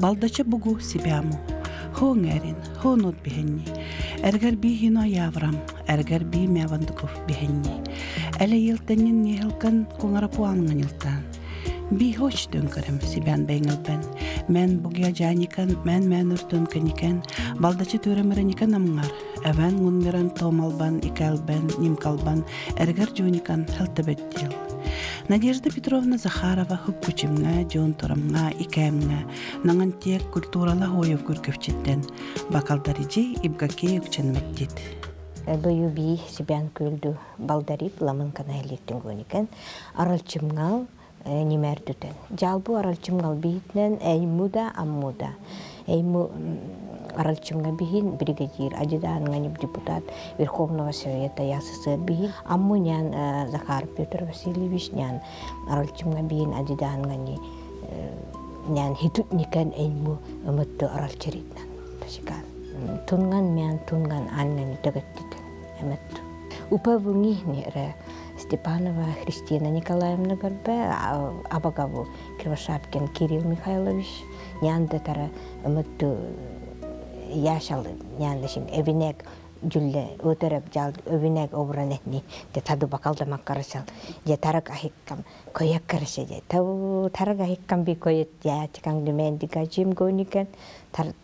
Балдача бугу сибяму. Хон эрин, хон от бихенни. Эргер би хино яврам, эргер би мявандуков бихенни. Эле йылтанин нихилкан кунгара пуанган йылтан. Би хоч дөнкөрем сибян бэйнгэлбэн. Мен бугя жаникан, мен үртөнканикен. Балдача төрөмөрөникан амгар. Эвен гунмиран томалбан, икалбен, нимкалбан. Эргер жуникан хылтыбеттил. Надежда Петровна Захарова хупкучимга, жон торамга, икемга, нанган тек культурала хойов гүркөвчеттен, бакалдарижи ибгаке үкченметтит. Бою би сибян күлді балдарып ламын канайлеттен гөникен, аралчымгал немердүтен. Жалбу аралчымгал бейітнен әймуда, аммуда. Әйму аралчымга бихин бригадир, адиданга депутат Верховного Совета ясысы бихин. Амму нян Захар Петр Васильевич нян аралчымга бихин адиданга нян хитутникен әйму өмөттө аралчыритнан. Ташикан. Тунган мян тунган аннани төгөттүтен. Эметту. Уповуни нере Степанова Христина Николаевна горбе, Абагаву Кривошапкин Кирилл Михайлович нянда тара өмөттө яшал няндашин эвинек жүлле өтөрөп жал өвинек обранетни де таду бакалдамак карасал же тарак ахиккам кояк карасе же тарак ахиккам би коет я тикан демен дика жим гоникен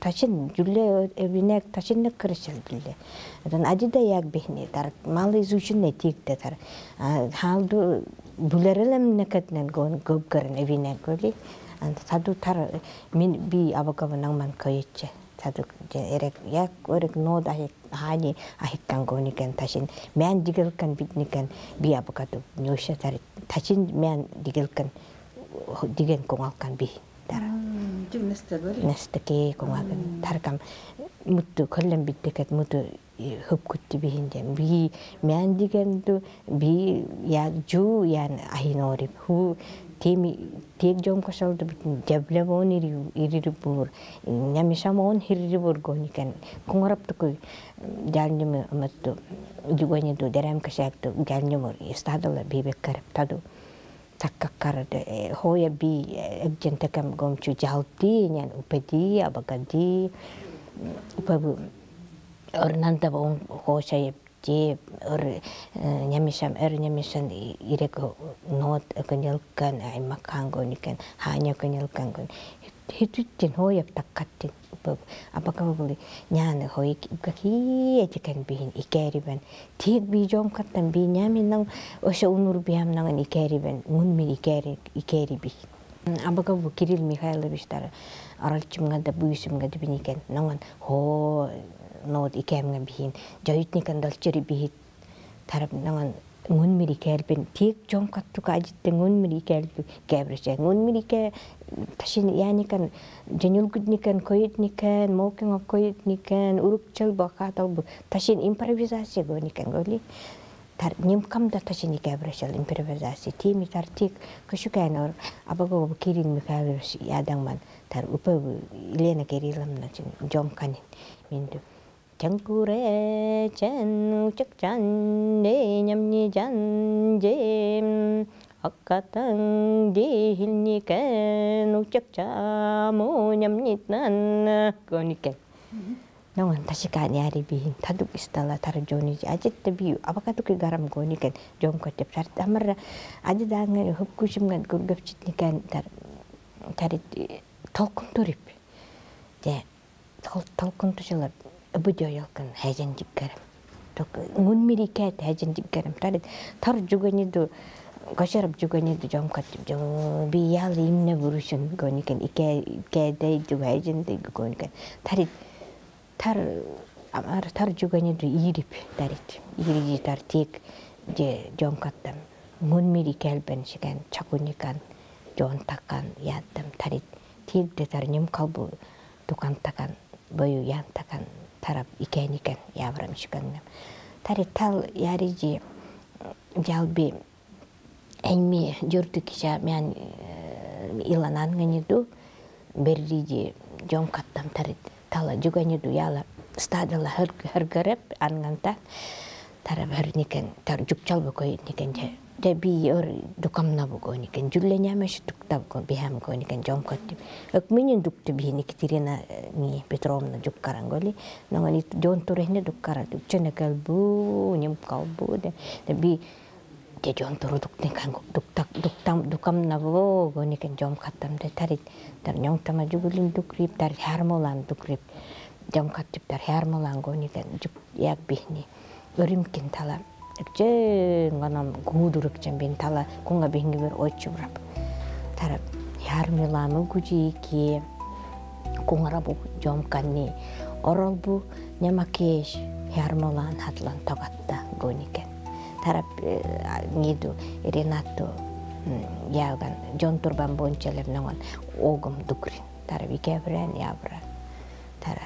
тачин жүлле эвинек тачиннек карасал жүлле адан адида як бехне тарак малы изучун этикте тар халду булерелем некетнен гон гобгарын эвинек голи анда таду тар мен би абагаванан ман коетче таду эрек як өрек нода хани ахиккан гоникен ташин мен дигелкен битникен би абагату нёша тар ташин мен дигелкен диген коңалкан би тар нестеке коңалкан таркам мутту коллем биттекет мутту хөпкүтти бихинде би мен дигенду би я жу ян ахинори ху теми тег жом кошалды битин жаблевон ири бур нямишамон хири бур гоникен коңараптык жалнымы мытту жугонеду дерем кашакту жалнымы стадала бибеккарып таду таккаккарды хоя би экжентекем гомчу жалти нян упеди абагади упабу орнанда бон хошайып же нямишам нямишан ирек нот экенелкан аймакан гоникен ханя экенелкан гон хитуттен хояп таккаттен абакабы няны хойк какие этикен бин икерибен тик би жом каттан би няминнан оша унур биамнан икерибен мунми икериби абакабы Кирилл Михайлович тар аралчымга да буйсумга дибиникен нанган хо нот икемге бихин жойутникан далчери бихит тарап нанган мунмири келбен тик жом каттука ажиттен мунмири келбу гебреше мунмирике ташин яникан женюлгудникан койтникан мокин койтникан урукчал бакаталбу ташин импровизация гоникан голи тар немкамда ташин гебрешел импровизация тими тар тик кышуканор абаго Кирилл Михайлович ядангман тар упабу Елена Кирилловна жом канин минду Чангуре чан чакчан не нямни жанже аккатан дихилникен учакча мо нямнитнан гоникен нongан ташикани ариби тадук истала таржони ажетте би абакатуки гарам гоникен жомкотеп сарт амара ажиданга хөпкүшимган гөргөпчитникен тари толкун торип же толкун тушалар Будёялкан хайжан диккарам. Ток мунмирикет хайжан диккарам. Тар жуганеду гашарап жуганеду жомкат би ял имне бурушун гоникен икедей жуг хайжан дей гоникен. Тар жуганеду ирип тарит. Ириги тар тик же жомкаттам. Мунмирикелбен шиген чакуникан жон такан яддам тарит тигде тарнем калбу дукан такан бою ян такан тарап икеникен яврам шиканнам тарит тал ярижи жалби эми журду киша мен иланан генеду берриди жон каттам тарит тала жуганеду яла стадала хыргарып анганта тарап хырникен тар жукчал бокойникен де би ор дукамна богойникен жулленямеш туктап ко бихам койникен жон котти өкменин дукту бини Катерина ни Петровна жуккаранголи ногани жон турехне дуккара ченекел бу нем калбу де би де жон туру дуктен кан дукамна богойникен жон каттам де тарит тар ньоңтама жугулин дукрип тар хармолан дукрип жон каттып тар хармолан гойникен жук як бихни өрүмкин тала ганам гудурукчан бен тала кунга бенги бер ойчурап тарап ярмиламы гужики куңарабу жомканни оролбу немакеш ярмалан хатлан тогатта гоникен тарап ниду Ренату яган жон турбан боюнчалеп ногон огум дукрин тарап икебрен ябра тара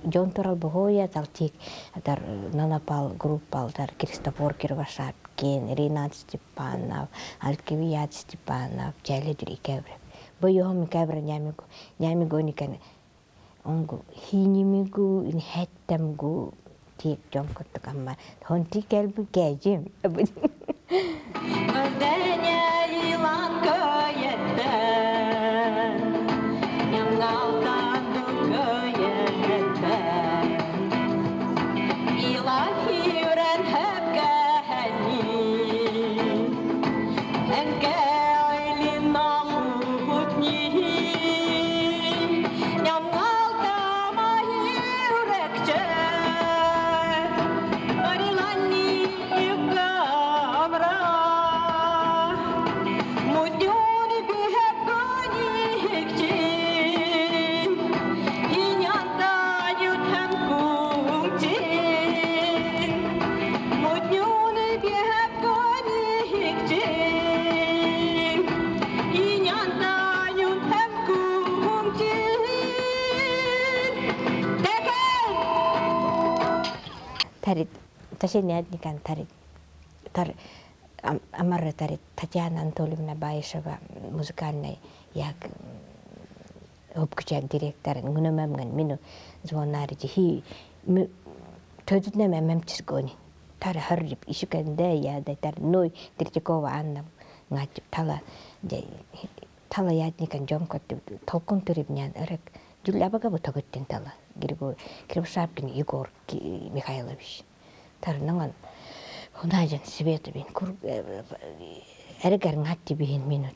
жон турал богоя талтик тар нанапал группал тар Кристофор Кирвашапкин, Ренат Степанов, Алкивият Степанов, Жаледир икебре. Бойом икебре нямиго никан онгу хинимигу инхеттамгу тик жон коттукамма хонти келбу кежим. Оденя илан коетта ямналдан коетта илан хирен хакани энкайлин нахутни ямналдан махирекче арилани ибгамра мудюни бихекани хекчи инянда ютхам кумчи мудюни бихекани хекчи инянда ютхам кумчи тарит ташенядникан тарит тар амара тарит Татьяна Анатольевна Баишева музыкальный як опкучак директор гүнөмөмгөн мину звонарити хи төдүнөм эмемчизгони тар харрип ишикенде яда тар ной Третьякова Анна ngajib tala ядникан жомкот толкун турибнян эрек жулабага бутагыттен тала гирго Кривошапкин Егор Михайлович тарнанган хунажан Света бин кур эрегер ngatti бин мину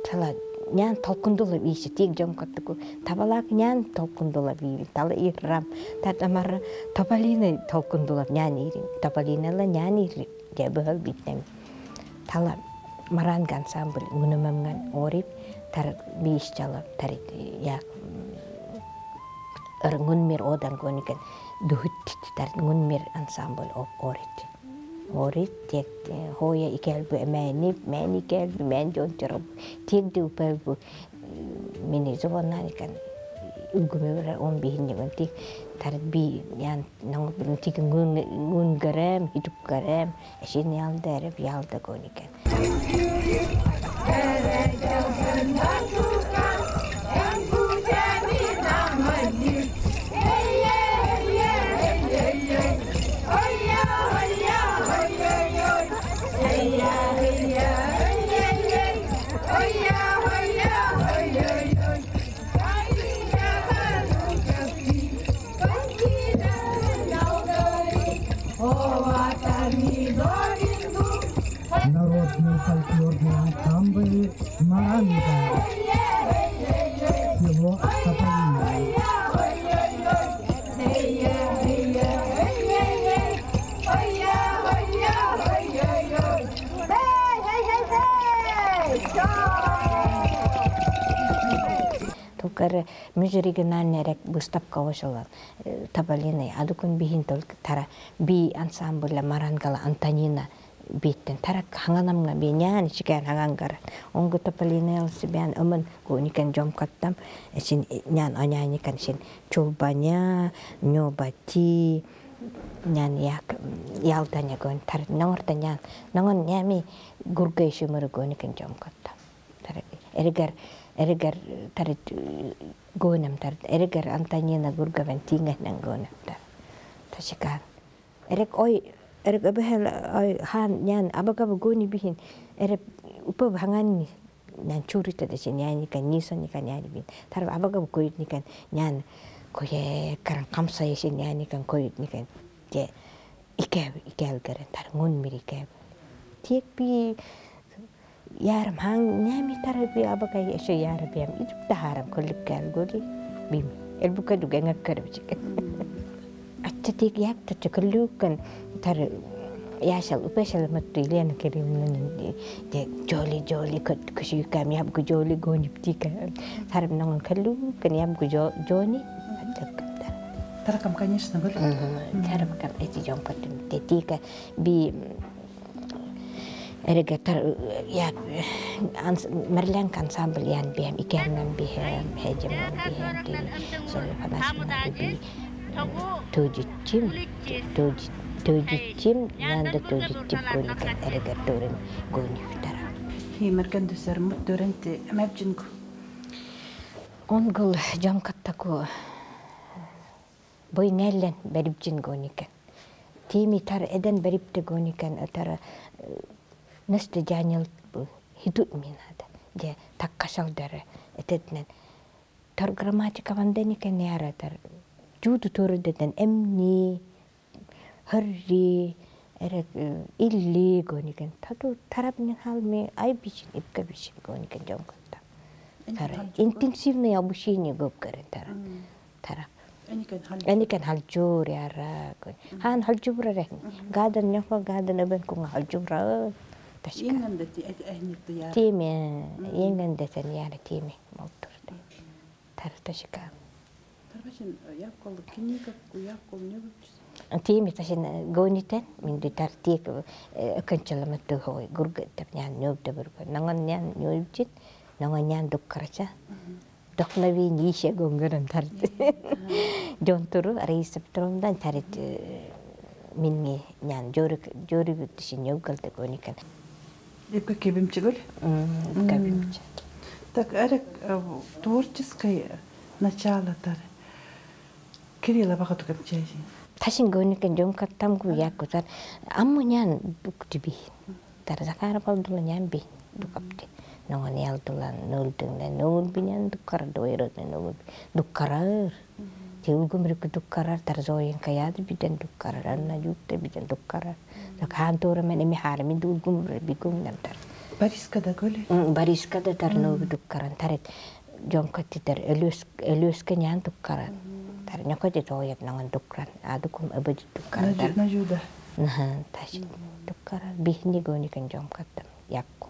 тала нян толкундула биши тик жомкоттуку табалак нян толкундула би тала иррам татамар тополина толкундула нян ирин тополинала нян ири дебел битнем тала Маранга ансамбль гүнөмөмгөн орип тар биш жалап тарит як гүнмер одан гөникен духут тар гүнмер ансамбль орит тек хоя икелбу мени келбу мен жончороб тегди упелбу мени зобоннаникен үгүмөр 15 тик тарит би ян наңып тик гүнгөрөм итүккөрөм эшин ялдырып ялда гөникен Народный фольклорный ансамбль «Маранга». Село Тополино. Только межрегиональный рек выставка вышла Тополиной, а докон бихин только тара би ансамбля Марангала Антонина биттен тарак хаңанамга бенян ичкен хаңангар онгу тополинелс бян өмөн гоникен жомкаттам син нян аняникан син чулбаня нёбати нян як ялданя гон тар норта нян нон нями гургайшы мөр гоникен жомкаттам тар эргер тар гонам тар эргер антанина гургавен тингенен гонам тар ташикан эрек ой эрек абехел хан нян абагаб гони бихин эреп упа хангани нян чурита десе няника нисоника няни бин тар абагаб койтникан нян кое каран камсайши няникан койтникан те икелгерен тар гон мирикев тек би ярам хан нями тар би абагай эше ярам бим идуп харам колликкал голи бим элбука дугенга карбчик аттик якта чакалукан тар яшал упешал матты лен керимнен де жоли кушикам яб жоли гониптика тар нон калу кан яб жони Таракам, конечно, были. Таракам эти жомкатым тетика би эрегатар я мерлен ансамбль ян бим икернен бихем хеджем бихем ди сол фанасна би Тujittim, nanda tujittim gonika erega toren goniftara. Химерген дөсер муттөренти мәбжинку. Он гол жомкаттаку бой неллен берипжин гоника. Тими тар эден берипте гоникан атара нэстэ жанил хидут минада. Де таккашалдары этетнен тар грамматика ванденикен яратар. Жуду төрөдөн эмни хөрри эрек илли гоникен таду тарабны халми ай бичин ипка бичин гоникен жомкатта. Тара интенсивное обучение гопкарен тара. Тара. Эникен халжур яра. Хан халжура рэх. Гадан няфа гадан абен кунга халжура. Ташка. Ингандати эхникти яра. Тиме ингандатен яра тиме молтурда. Тара ташка. Тарбашин яккол киникак яккол небчс. Тими ташин гонитен минди тартик канчаламат тохой гургаттап нян нёбда бурга нанган нян нёбчит нанган нян дуккарача дохнави нише гонгоран тарт жонтуру рейсептромдан тарит минги нян жори бутишин нёбгалда гоникан Ипка кебимчигөл? Кебимчи. Так эрек творческое начало тар. Кирилла багату кемчайси. Ташин гоникен жомкаттамгу яккутар аммунян дуктиби тар закара балдула нямби дукапти ногон ялдулан нөлдүнен нөлбинен дуккар дойротен нөл дуккарар тилгумрик дуккарар тар зоин каяды биден дуккарар анна юкте биден дуккарар так хантора мен эми харми дулгумр бигумнам тар Барискада голе? Барискада тар нөбү дуккаран тарет жомкатти тар элөскө нян дуккаран тар някои тоят нанган дуккаран адукум абади дуккаран тар Нажуда. Ташин дуккаран бихни гоникен жомкаттам якку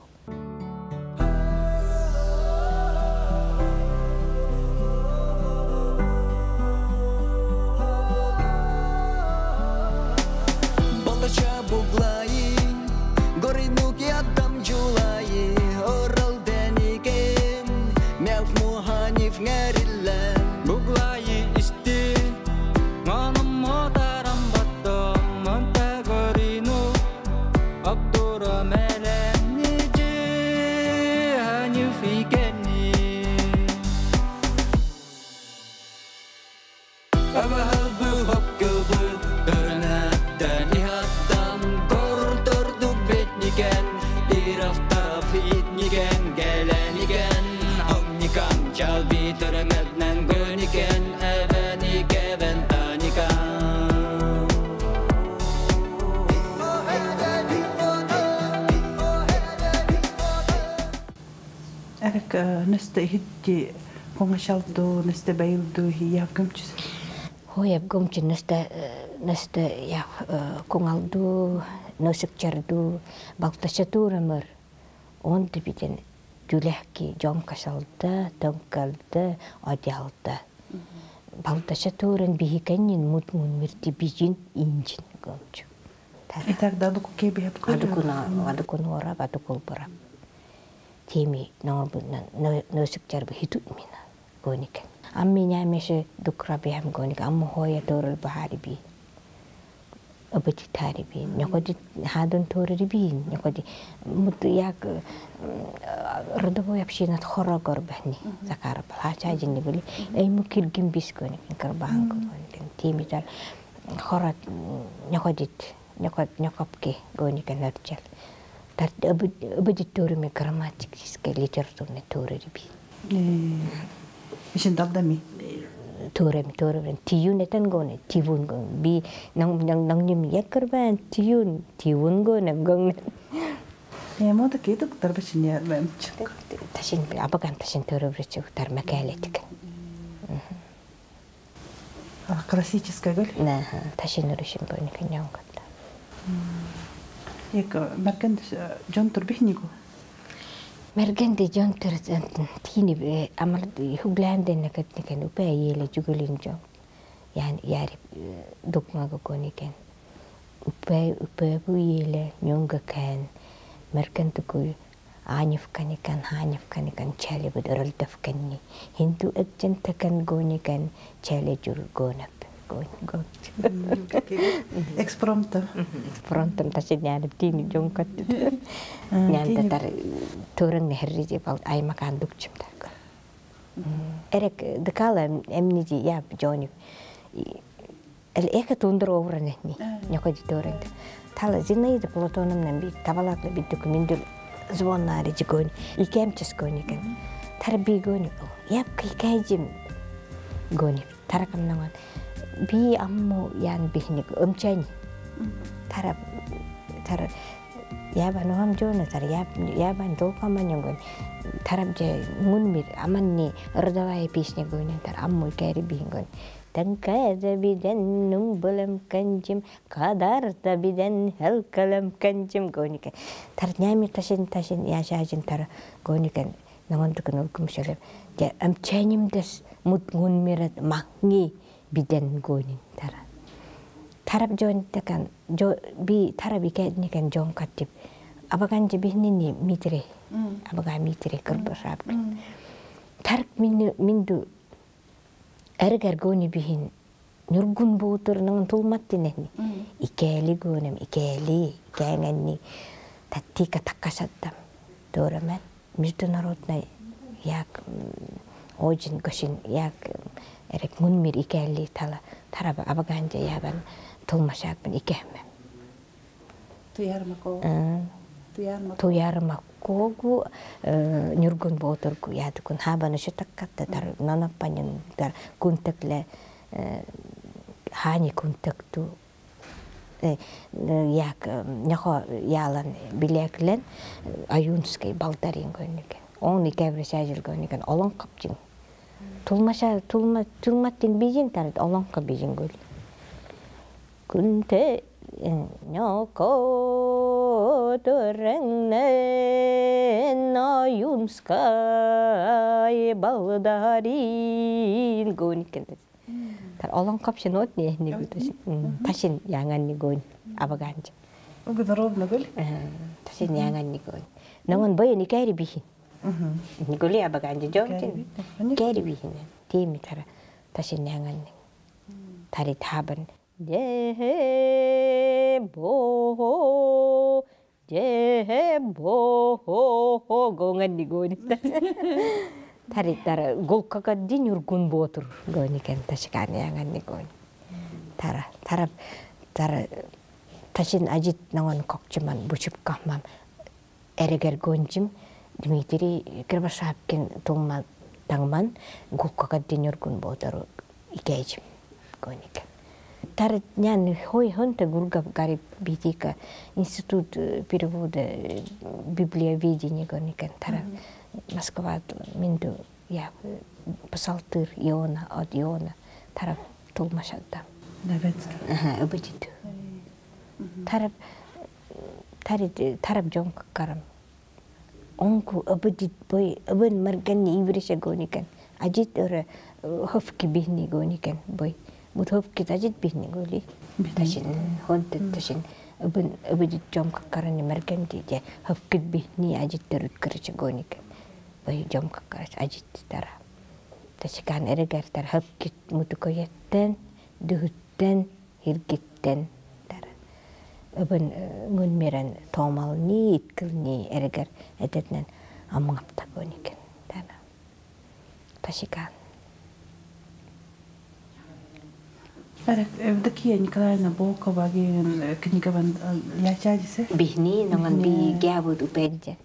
Балача буглаи горинуки адам жулаи орал денигем мяв муханиф ngarilan Buglai isti nganam motaram batto montagorino abdura meleni je hanyu fikeni abahal bu hokkubu dörnattan ihattan kortordu betniken irafta fitniken geleniken hamnikan çalbi dörnatnan goniken ebeniken ventanikan Эрек нэстэ хитти конгашалду нэстэ байлду хияв кемчс. Хояб гомчин нэстэ я конгалду носыкчарду балташатурамыр он дебитен жүлэхки жомкашалда тонкалда одялда балташатуран бихикенин мутмун мирти бижин инчин гомчу Итак, даду куке бихеп Адукуна орап, адукул борап. Теми нөсік жарбы хитут мина гоникен. Амми нямеше дукра бихем гоник, амма хоя торыл бахари би. Обати тари би. Някоди хадун торыри би. Някоди мут як родовой общинат хора горбахни. Закара плача жинни были. Эйму киргин бис гоникен, карбахан гоникен. Теми дар хора някодит. Някопки гоникен нөрчел. Тар обати торыми грамматическая литературная торыри би. Ишин далдами. Торем тиюн этен гоне тивун гон би нang яккарбан тивун гоне гон. Мода кедик тарбашиня бэмчик. Ташин абаган ташин торевричу тар макалетик. Классическая голь. На ташин рушин боник нёнгат. Як марканд Джон Турбихниго. Mergende jonter tini amal huglande nakatnikan upa yele jugulin jong yan yari dukma goniken upa bu yele nyonga kan mergende ko anif kanikan hanif kanikan chale budral dafkanni hindu agent kan gonikan chale jur gonap gon Expromptum tasid nyadap tini jongkat nyanta tar turang neherriji bal ay makan dukchim tar erek dekala emniji ya joni el eka tundur over ni nyako di turang tala zinai de plotonum nambi tavalak le biduk mindul zvonnari jigoni ikemches goni kan tar bi goni yap kayjim goni tarakam nangan bi ammo yan bihnik umchani tarap yaban ham jona tar yaban dolkaman yongon tarap je ngunmir amanni rodawai pisne gon tar ammo kari bihingon tanka zabiden numbulam kanjim kadar tabiden helkalam kanjim gonika tar nyami tashin yashajin tar gonikan nangon tukun ulkumshale je amchanim des mut ngunmirat mahni bidan gonin tarap jon takan jo bi tarabi kadni kan jon katip abagan je bihni mitre abaga mitre kerberap tarak mindu ergar goni bihin nurgun butur nang tulmattineni ikeli gonem ikeli ganganni tatika takasatam doramat mirtu narodna yak ojin goshin yak erek munmir ikeli tala taraba abaganja yaban tulmasak ben ikemme tuyarmako gu nurgun botorku yadukun habana shutakatta tar nanapanyan tar kuntakle hani kuntaktu yak nyako yalan bileklen ayunskay baltarin goniken oni kevre sajil goniken olon kapjin tulmatin bijin tar olon kapjin gol kunte nyoko torenne ayunskay baldarin goniken tar olon kapjin ot ne tashin yangan ni gon abaganja Угодоробно гол. tashin yangan ni gon nangon boy ni kari bihin Guli abaganja jongtin kari bihin timi tara tashin yangan ni tari taban jebo gongan ni gon tari tara golkaka dinur gun botur goni kan tashikan yangan ni gon tara tashin ajit nangon kokchiman buchup kahmam ereger gonjim Dmitri Kerbashapkin tungma tangman golkaka dinur gun botur ikejim goni kan tar nyan hoy honta gurgab garib bitika institut перевода библиоведения goni kan tara Москва минду я пасалтыр Иона от Иона тарап тулмашадда. Навецки. Обидит. Тарап жонка карам. Онку обидит бой обын маргани иврише гоникан. Ажит ора хофки бихни гоникан бой. Мут хофки ажит бихни голи. Ташин хонт ташин Öbüdü jom kakkarani mergen diye hafkid bihni ajittir ütkürücü gonik. Bay jom kakkarış ajitti tara. Taşıkan eregerler hafkid mutukoyetten, dühütten, hirgitten tara. Öbün ngünmeren tomal ni itkil ni ereger edetnen amapta gonik tara. Taşıkan. Евдокия Николаевна Волкова книга ячадисе? Бихни, ноган би гявуд упедже.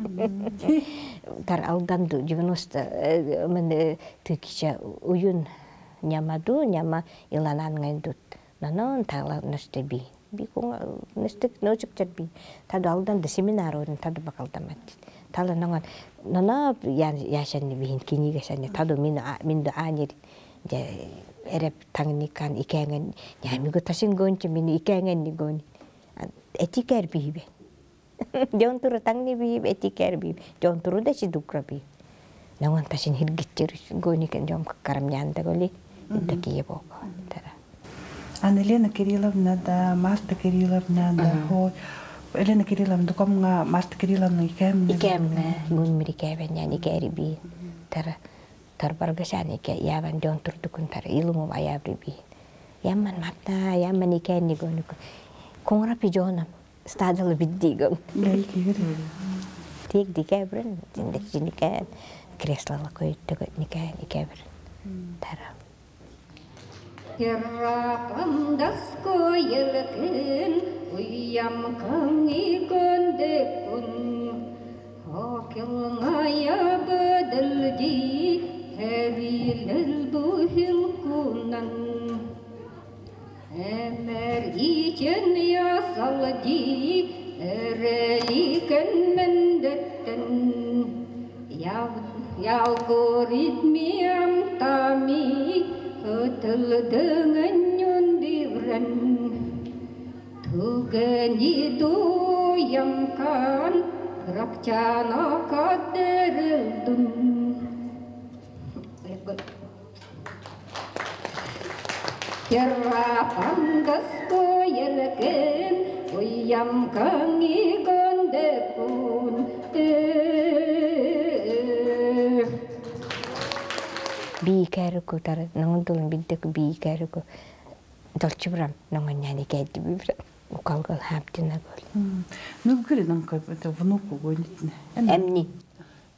Тар алданду 90 мен тыкича уюн нямаду, няма иланан гайдут. Нанон тала настеби. Би кон настек ночуктар би. Таду алданды семинар орын таду бакалдамат. Тала ноган нана яшанни бихин книга шанни таду минду анир же erep tangnikan ikengen ya migo tasin gonche mini ikengen ni goni etiker bibe jon turu tangni bibe etiker bibe jon turu da si dukra bi nangan tasin hirgitcher goni kan jom karam nyanda goli takiye boko tara Елена Кирилловна да Марта Кирилловна да ho Елена Кирилловна комга Марта Кирилловна икемна гун мирикевен yani keri bi tara Tarbargasani ke yavan jon turdukun tar ilmu ayabri bi yamman matna yamman ikenni gonuko kongra pijonam stadal biddigam tik dikabren tindak jinikan kreslala koytto nikan ikabr tara Kerapam dasko yelken uyam kangi gondepun hakil ngaya badalji Hevilel buhil kunan Emer için yasaldi Ereliken mendetten Algoritmiyam tami Ötüldüğün yöndivren Tugeni duyam kan Rakçana kaderildun Kerapam dasko yelken uyam kangi gondekun bi keruku tar nangdul biddek bi keruku dolchibram nanganyani keddi bibra ukalgal haptina gol Нугри нанка это внуку гонитне. эмни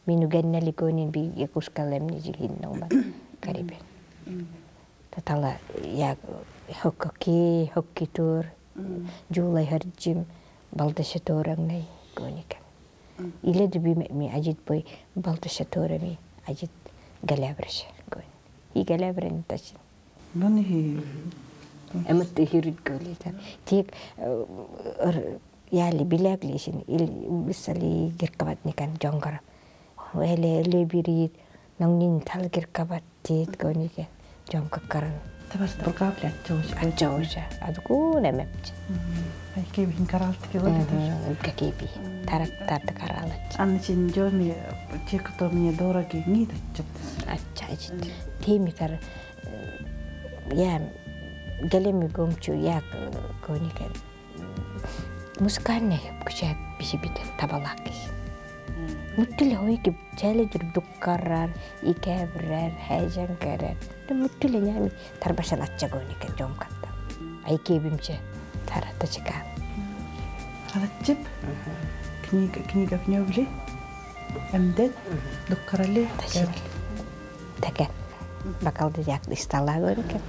мину геннели гонин би якускал эмни жигин нома карибен татала я хокки тур жулай харжим балдаша тораңнай гоникан иле дуби ми ажит бой балдаша торами ажит галабраш гон и галабрен тачин Нуни эмет хирит голитан тик яли биляглишин ил бисали геркабатникан жонгар эле бирит нангнин тал геркабат тит гонике жонгаккаран табас бургаплят ачаужа адку немепч Айке бин каралт километр. какеби тарат каралат Анчин жоми те кто мне дороги не дачтас. ачачит темитар я галеми гомчу як гонике мусканне куча бисибит табалакис Muttile hoiki challenge dukkarar ikabrar hajan karar de muttile nyami tarbashan achagoni ke jom katta ai kebimche tarata chika Халатчип книга кнёбли эмдет дуккарали takan bakal dijak di staлагон ke